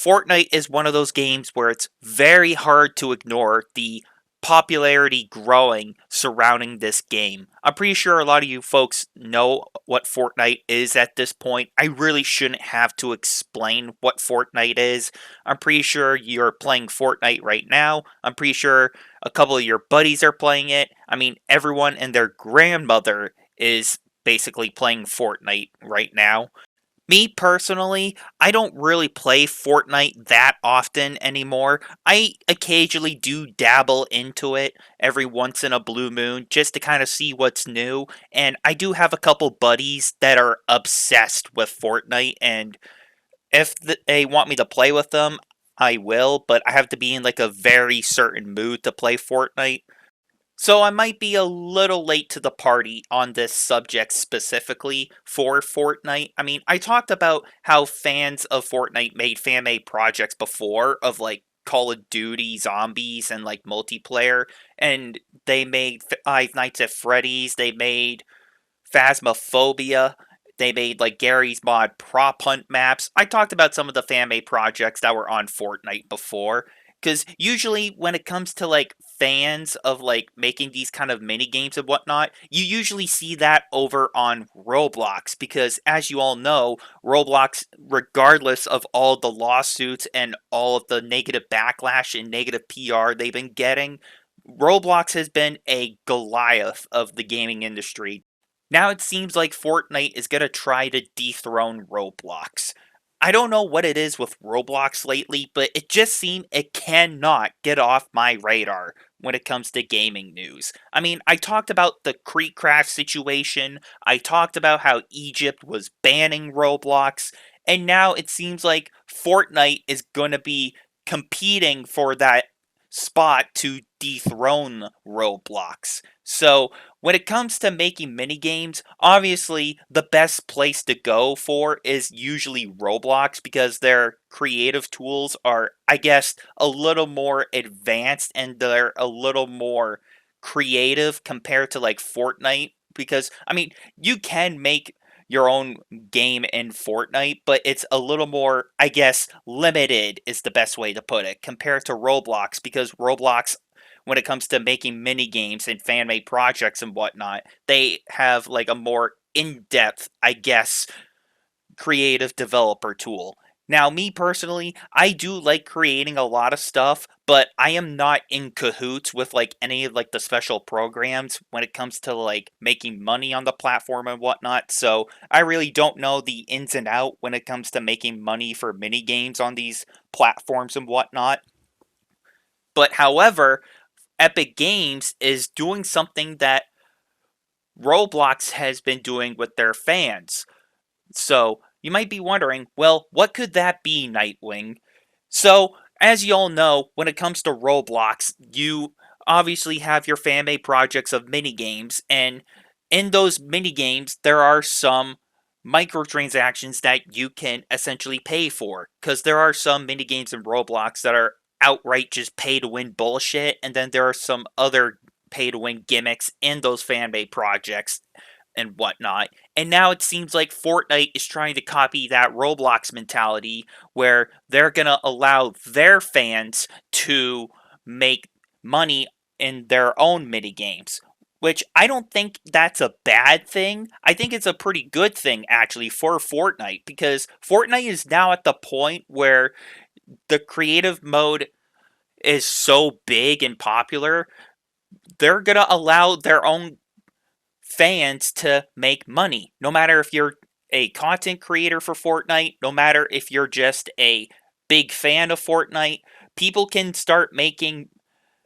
Fortnite is one of those games where it's very hard to ignore the popularity growing surrounding this game. I'm pretty sure a lot of you folks know what Fortnite is at this point. I really shouldn't have to explain what Fortnite is. I'm pretty sure you're playing Fortnite right now. I'm pretty sure a couple of your buddies are playing it. I mean, everyone and their grandmother is basically playing Fortnite right now. Me personally, I don't really play Fortnite that often anymore. I occasionally do dabble into it every once in a blue moon just to kind of see what's new. And I do have a couple buddies that are obsessed with Fortnite. And if they want me to play with them, I will. But I have to be in like a very certain mood to play Fortnite. So I might be a little late to the party on this subject specifically for Fortnite. I mean, I talked about how fans of Fortnite made fan-made projects before of like Call of Duty zombies and like multiplayer, and they made Five Nights at Freddy's, they made Phasmophobia, they made like Gary's Mod prop hunt maps. I talked about some of the fan made projects that were on Fortnite before. Because usually when it comes to like fans of like making these kind of mini games and whatnot, you usually see that over on Roblox. Because as you all know, Roblox, regardless of all the lawsuits and all of the negative backlash and negative PR they've been getting, Roblox has been a Goliath of the gaming industry. Now it seems like Fortnite is going to try to dethrone Roblox. I don't know what it is with Roblox lately, but it just seems it cannot get off my radar when it comes to gaming news. I mean, I talked about the Creekcraft situation, I talked about how Egypt was banning Roblox, and now it seems like Fortnite is going to be competing for that spot to dethrone Roblox. So, when it comes to making minigames, obviously the best place to go for is usually Roblox because their creative tools are, I guess, a little more advanced and they're a little more creative compared to like Fortnite. Because, I mean, you can make your own game in Fortnite, but it's a little more, I guess, limited is the best way to put it compared to Roblox because Roblox, when it comes to making mini games and fan made projects and whatnot, they have like a more in depth, I guess, creative developer tool. Now, me personally, I do like creating a lot of stuff, but I am not in cahoots with like any of like the special programs when it comes to like making money on the platform and whatnot. So I really don't know the ins and out when it comes to making money for mini games on these platforms and whatnot. But however, Epic Games is doing something that Roblox has been doing with their fans. So, you might be wondering, well, what could that be, Nightwing? So, as you all know, when it comes to Roblox, you obviously have your fan made projects of minigames, and in those minigames, there are some microtransactions that you can essentially pay for. Because there are some minigames in Roblox that are outright just pay to win bullshit, and then there are some other pay to win gimmicks in those fan made projects and whatnot. And now it seems like Fortnite is trying to copy that Roblox mentality where they're going to allow their fans to make money in their own mini games. Which I don't think that's a bad thing. I think it's a pretty good thing actually for Fortnite because Fortnite is now at the point where the creative mode is so big and popular, they're going to allow their own fans to make money. No matter if you're a content creator for Fortnite, no matter if you're just a big fan of Fortnite, people can start making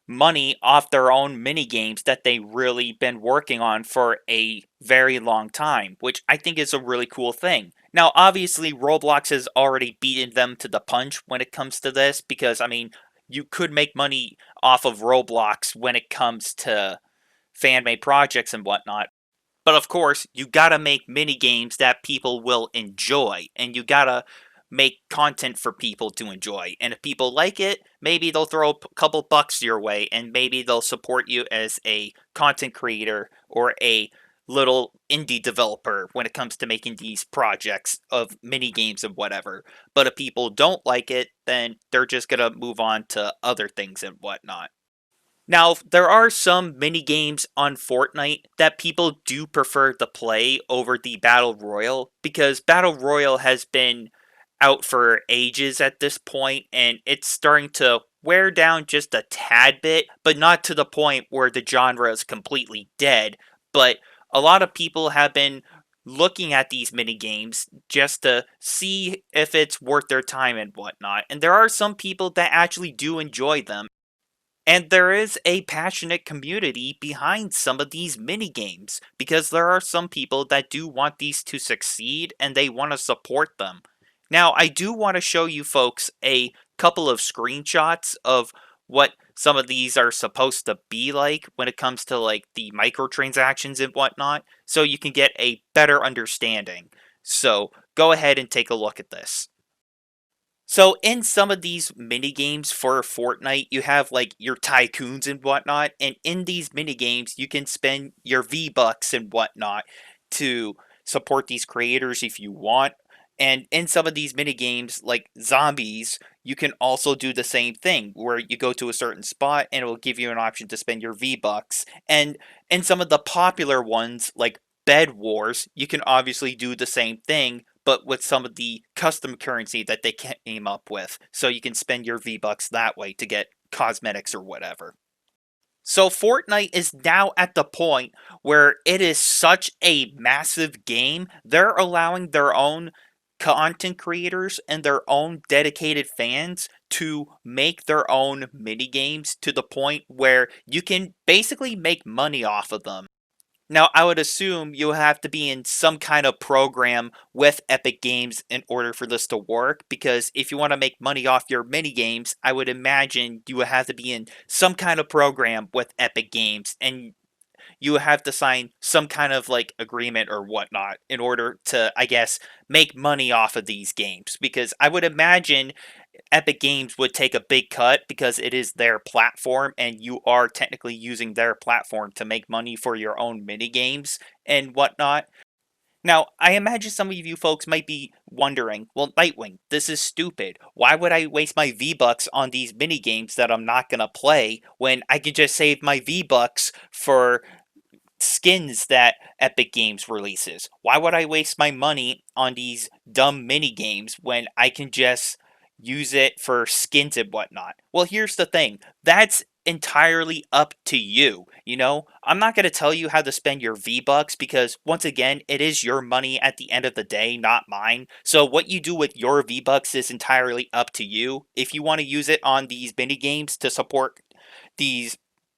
money off their own mini games that they really been working on for a very long time, which I think is a really cool thing. Now, obviously, Roblox has already beaten them to the punch when it comes to this because, I mean, you could make money off of Roblox when it comes to fan made projects and whatnot. But of course, you gotta make mini games that people will enjoy, and you gotta make content for people to enjoy. And if people like it, maybe they'll throw a couple bucks your way, and maybe they'll support you as a content creator or a little indie developer when it comes to making these projects of mini games and whatever. But if people don't like it, then they're just gonna move on to other things and whatnot. Now, there are some mini games on Fortnite that people do prefer to play over the Battle Royale because Battle Royale has been out for ages at this point and it's starting to wear down just a tad bit, but not to the point where the genre is completely dead. But a lot of people have been looking at these mini games just to see if it's worth their time and whatnot. And there are some people that actually do enjoy them. And there is a passionate community behind some of these mini games because there are some people that do want these to succeed and they want to support them. Now, I do want to show you folks a couple of screenshots of what some of these are supposed to be like when it comes to like the microtransactions and whatnot, so you can get a better understanding. So, go ahead and take a look at this. So in some of these mini games for Fortnite, you have like your tycoons and whatnot, and in these mini games, you can spend your V Bucks and whatnot to support these creators if you want. And in some of these mini games, like zombies, you can also do the same thing where you go to a certain spot and it will give you an option to spend your V Bucks. And in some of the popular ones, like Bed Wars, you can obviously do the same thing, but with some of the custom currency that they came up with. So you can spend your V-Bucks that way to get cosmetics or whatever. So Fortnite is now at the point where it is such a massive game, they're allowing their own content creators and their own dedicated fans to make their own mini games to the point where you can basically make money off of them. Now, I would assume you have to be in some kind of program with Epic Games in order for this to work, because if you want to make money off your mini games, I would imagine you would have to be in some kind of program with Epic Games, and you would have to sign some kind of like agreement or whatnot in order to, I guess, make money off of these games. Because I would imagine Epic Games would take a big cut because it is their platform and you are technically using their platform to make money for your own mini games and whatnot. Now, I imagine some of you folks might be wondering, well, Nightwing, this is stupid. Why would I waste my V-Bucks on these mini games that I'm not going to play when I could just save my V-Bucks for skins that Epic Games releases? Why would I waste my money on these dumb mini games when I can just use it for skins and whatnot? Well, here's the thing. That's entirely up to you. You know, I'm not going to tell you how to spend your V-Bucks because once again, it is your money at the end of the day, not mine. So what you do with your V-Bucks is entirely up to you. If you want to use it on these mini games to support these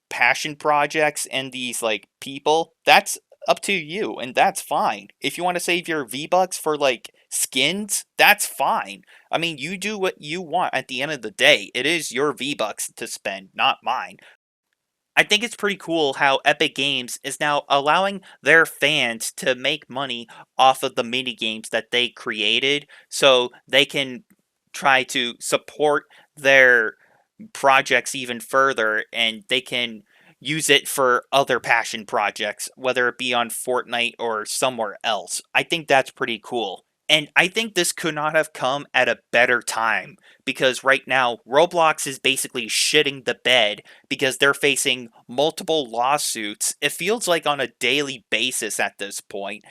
passion projects and these like people, that's up to you and that's fine. If you want to save your V-Bucks for like skins, that's fine. I mean, you do what you want at the end of the day. It is your V-Bucks to spend, not mine. I think it's pretty cool how Epic Games is now allowing their fans to make money off of the mini games that they created so they can try to support their projects even further and they can use it for other passion projects, whether it be on Fortnite or somewhere else. I think that's pretty cool. And I think this could not have come at a better time because right now Roblox is basically shitting the bed because they're facing multiple lawsuits. It feels like on a daily basis at this point.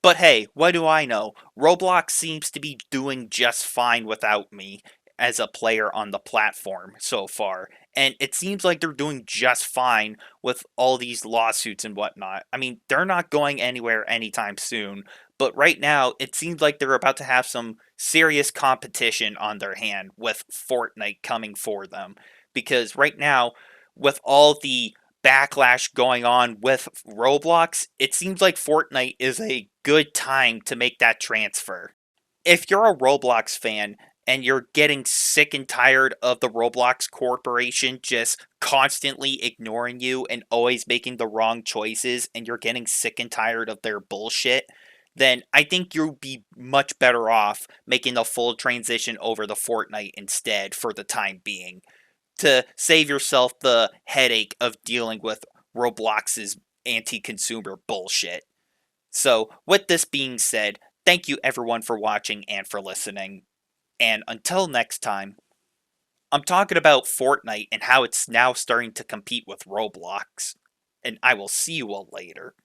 But hey, what do I know? Roblox seems to be doing just fine without me as a player on the platform so far. And it seems like they're doing just fine with all these lawsuits and whatnot. I mean, they're not going anywhere anytime soon. But right now, it seems like they're about to have some serious competition on their hand with Fortnite coming for them. Because right now, with all the backlash going on with Roblox, it seems like Fortnite is a good time to make that transfer. If you're a Roblox fan and you're getting sick and tired of the Roblox corporation just constantly ignoring you and always making the wrong choices, and you're getting sick and tired of their bullshit, then I think you'll be much better off making the full transition over to Fortnite instead for the time being to save yourself the headache of dealing with Roblox's anti consumer bullshit. So, with this being said, thank you everyone for watching and for listening. And until next time, I'm talking about Fortnite and how it's now starting to compete with Roblox. And I will see you all later.